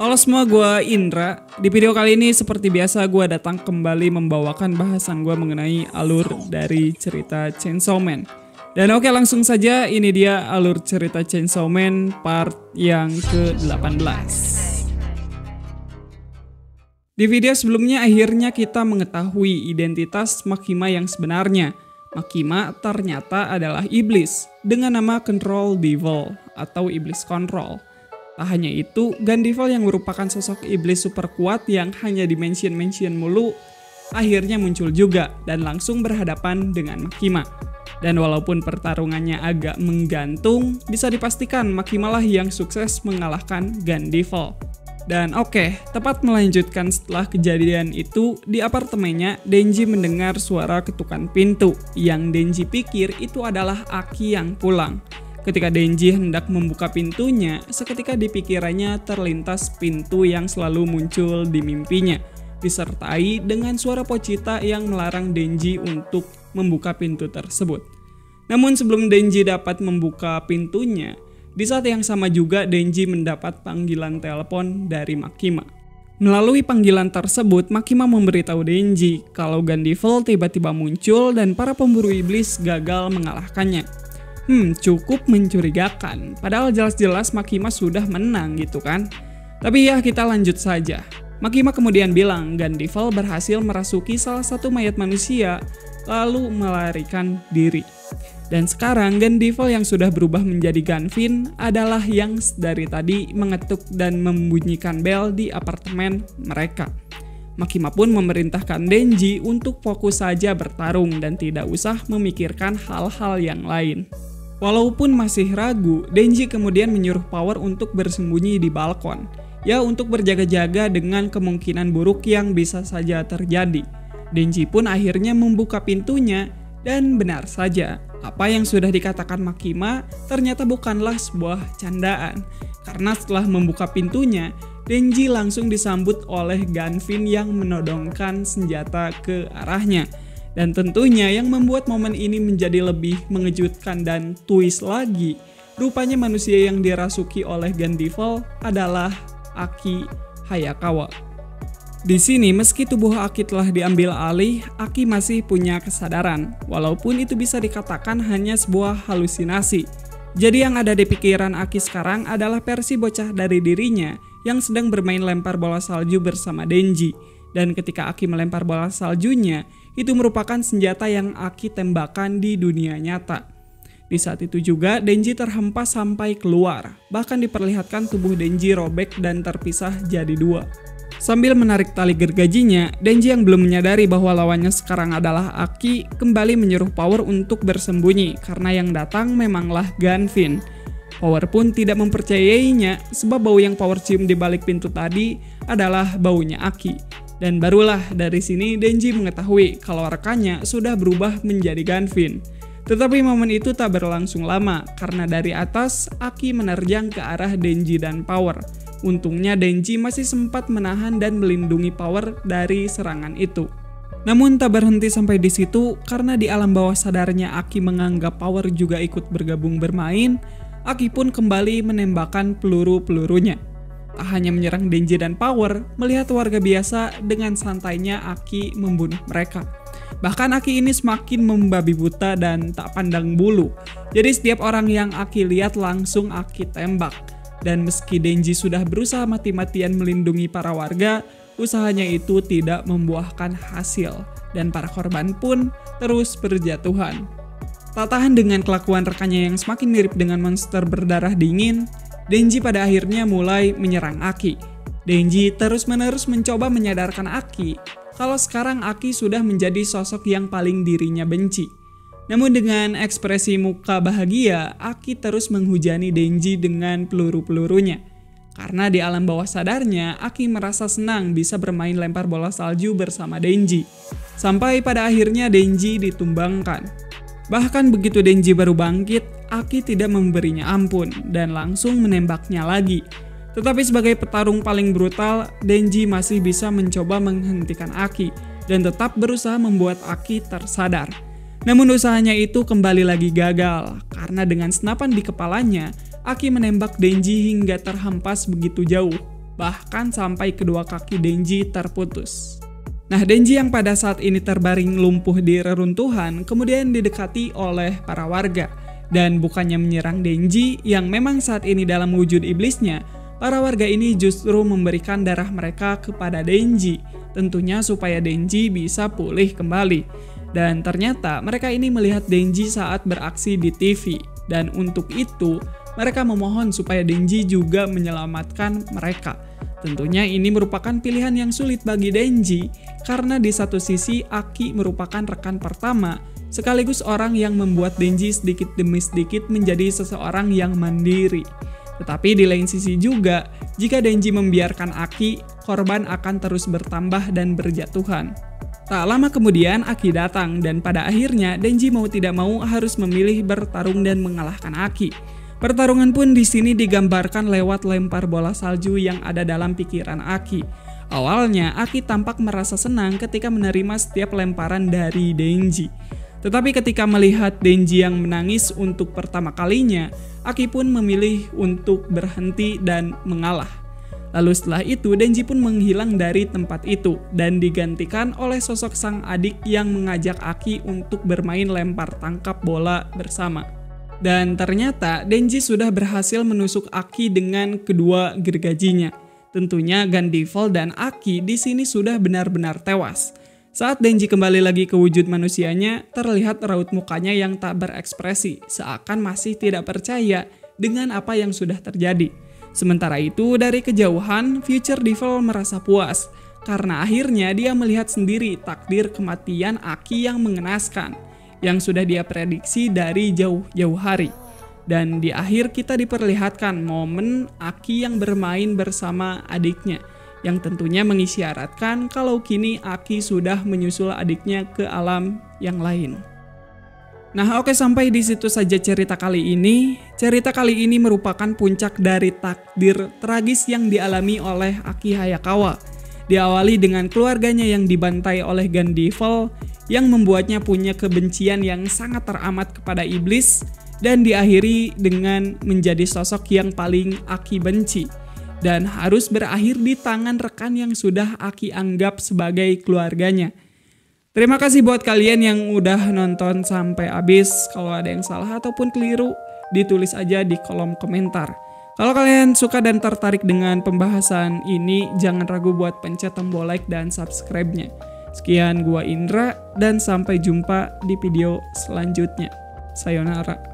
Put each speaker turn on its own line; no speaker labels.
Halo semua, gue Indra. Di video kali ini seperti biasa gue datang kembali membawakan bahasan gue mengenai alur dari cerita Chainsaw Man. Dan oke, langsung saja, ini dia alur cerita Chainsaw Man part yang ke-18. Di video sebelumnya akhirnya kita mengetahui identitas Makima yang sebenarnya. Makima ternyata adalah iblis dengan nama Control Devil atau iblis kontrol. Tak hanya itu, Gandival yang merupakan sosok iblis super kuat yang hanya di-mention mulu, akhirnya muncul juga dan langsung berhadapan dengan Makima. Dan walaupun pertarungannya agak menggantung, bisa dipastikan Makima lah yang sukses mengalahkan Gandival. Dan oke, tepat melanjutkan setelah kejadian itu, di apartemennya Denji mendengar suara ketukan pintu yang Denji pikir itu adalah Aki yang pulang. Ketika Denji hendak membuka pintunya, seketika di pikirannya terlintas pintu yang selalu muncul di mimpinya, disertai dengan suara Pochita yang melarang Denji untuk membuka pintu tersebut. Namun sebelum Denji dapat membuka pintunya, di saat yang sama juga Denji mendapat panggilan telepon dari Makima. Melalui panggilan tersebut, Makima memberitahu Denji kalau Gandival tiba-tiba muncul dan para pemburu iblis gagal mengalahkannya. Cukup mencurigakan. Padahal jelas-jelas Makima sudah menang gitu kan. Tapi ya kita lanjut saja. Makima kemudian bilang Gandival berhasil merasuki salah satu mayat manusia lalu melarikan diri. Dan sekarang Gandival yang sudah berubah menjadi Ganfin adalah yang dari tadi mengetuk dan membunyikan bel di apartemen mereka. Makima pun memerintahkan Denji untuk fokus saja bertarung dan tidak usah memikirkan hal-hal yang lain. Walaupun masih ragu, Denji kemudian menyuruh Power untuk bersembunyi di balkon. Ya, untuk berjaga-jaga dengan kemungkinan buruk yang bisa saja terjadi. Denji pun akhirnya membuka pintunya dan benar saja, apa yang sudah dikatakan Makima ternyata bukanlah sebuah candaan. Karena setelah membuka pintunya, Denji langsung disambut oleh Ganfin yang menodongkan senjata ke arahnya. Dan tentunya yang membuat momen ini menjadi lebih mengejutkan dan twist lagi, rupanya manusia yang dirasuki oleh Gandival adalah Aki Hayakawa. Di sini meski tubuh Aki telah diambil alih, Aki masih punya kesadaran, walaupun itu bisa dikatakan hanya sebuah halusinasi. Jadi yang ada di pikiran Aki sekarang adalah versi bocah dari dirinya yang sedang bermain lempar bola salju bersama Denji. Dan ketika Aki melempar bola saljunya, itu merupakan senjata yang Aki tembakan di dunia nyata. Di saat itu juga Denji terhempas sampai keluar, bahkan diperlihatkan tubuh Denji robek dan terpisah jadi dua. Sambil menarik tali gergajinya, Denji yang belum menyadari bahwa lawannya sekarang adalah Aki kembali menyuruh Power untuk bersembunyi karena yang datang memanglah Ganfin. Power pun tidak mempercayainya sebab bau yang Power cium di balik pintu tadi adalah baunya Aki. Dan barulah dari sini Denji mengetahui kalau rekannya sudah berubah menjadi Ganfin. Tetapi momen itu tak berlangsung lama karena dari atas Aki menerjang ke arah Denji dan Power. Untungnya Denji masih sempat menahan dan melindungi Power dari serangan itu. Namun tak berhenti sampai di situ karena di alam bawah sadarnya Aki menganggap Power juga ikut bergabung bermain. Aki pun kembali menembakkan peluru-pelurunya. Tak hanya menyerang Denji dan Power, melihat warga biasa dengan santainya Aki membunuh mereka. Bahkan Aki ini semakin membabi buta dan tak pandang bulu. Jadi setiap orang yang Aki lihat langsung Aki tembak. Dan meski Denji sudah berusaha mati-matian melindungi para warga, usahanya itu tidak membuahkan hasil. Dan para korban pun terus berjatuhan. Tak tahan dengan kelakuan rekannya yang semakin mirip dengan monster berdarah dingin, Denji pada akhirnya mulai menyerang Aki. Denji terus-menerus mencoba menyadarkan Aki kalau sekarang Aki sudah menjadi sosok yang paling dirinya benci. Namun dengan ekspresi muka bahagia, Aki terus menghujani Denji dengan peluru-pelurunya. Karena di alam bawah sadarnya, Aki merasa senang bisa bermain lempar bola salju bersama Denji. Sampai pada akhirnya Denji ditumbangkan. Bahkan begitu Denji baru bangkit, Aki tidak memberinya ampun dan langsung menembaknya lagi. Tetapi sebagai petarung paling brutal, Denji masih bisa mencoba menghentikan Aki dan tetap berusaha membuat Aki tersadar. Namun usahanya itu kembali lagi gagal karena dengan senapan di kepalanya, Aki menembak Denji hingga terhempas begitu jauh. bahkan sampai kedua kaki Denji terputus. Nah, Denji yang pada saat ini terbaring lumpuh di reruntuhan kemudian didekati oleh para warga. Dan bukannya menyerang Denji yang memang saat ini dalam wujud iblisnya, para warga ini justru memberikan darah mereka kepada Denji, tentunya supaya Denji bisa pulih kembali. Dan ternyata mereka ini melihat Denji saat beraksi di TV, dan untuk itu mereka memohon supaya Denji juga menyelamatkan mereka. Tentunya ini merupakan pilihan yang sulit bagi Denji, karena di satu sisi Aki merupakan rekan pertama, sekaligus orang yang membuat Denji sedikit demi sedikit menjadi seseorang yang mandiri. Tetapi di lain sisi juga, jika Denji membiarkan Aki, korban akan terus bertambah dan berjatuhan. Tak lama kemudian Aki datang dan pada akhirnya Denji mau tidak mau harus memilih bertarung dan mengalahkan Aki. Pertarungan pun di sini digambarkan lewat lempar bola salju yang ada dalam pikiran Aki. Awalnya Aki tampak merasa senang ketika menerima setiap lemparan dari Denji. Tetapi ketika melihat Denji yang menangis untuk pertama kalinya, Aki pun memilih untuk berhenti dan mengalah. Lalu setelah itu Denji pun menghilang dari tempat itu dan digantikan oleh sosok sang adik yang mengajak Aki untuk bermain lempar tangkap bola bersama. Dan ternyata Denji sudah berhasil menusuk Aki dengan kedua gergajinya. Tentunya Gandival dan Aki di sini sudah benar-benar tewas. Saat Denji kembali lagi ke wujud manusianya, terlihat raut mukanya yang tak berekspresi, seakan masih tidak percaya dengan apa yang sudah terjadi. Sementara itu, dari kejauhan, Future Devil merasa puas, karena akhirnya dia melihat sendiri takdir kematian Aki yang mengenaskan, yang sudah dia prediksi dari jauh-jauh hari. Dan di akhir kita diperlihatkan momen Aki yang bermain bersama adiknya, yang tentunya mengisyaratkan kalau kini Aki sudah menyusul adiknya ke alam yang lain. Nah, oke, sampai di situ saja cerita kali ini. Cerita kali ini merupakan puncak dari takdir tragis yang dialami oleh Aki Hayakawa. Diawali dengan keluarganya yang dibantai oleh Gandival, yang membuatnya punya kebencian yang sangat teramat kepada iblis, dan diakhiri dengan menjadi sosok yang paling Aki benci, dan harus berakhir di tangan rekan yang sudah Aki anggap sebagai keluarganya. Terima kasih buat kalian yang udah nonton sampai habis. Kalau ada yang salah ataupun keliru, ditulis aja di kolom komentar. Kalau kalian suka dan tertarik dengan pembahasan ini, jangan ragu buat pencet tombol like dan subscribe-nya. Sekian, gua Indra, dan sampai jumpa di video selanjutnya. Sayonara.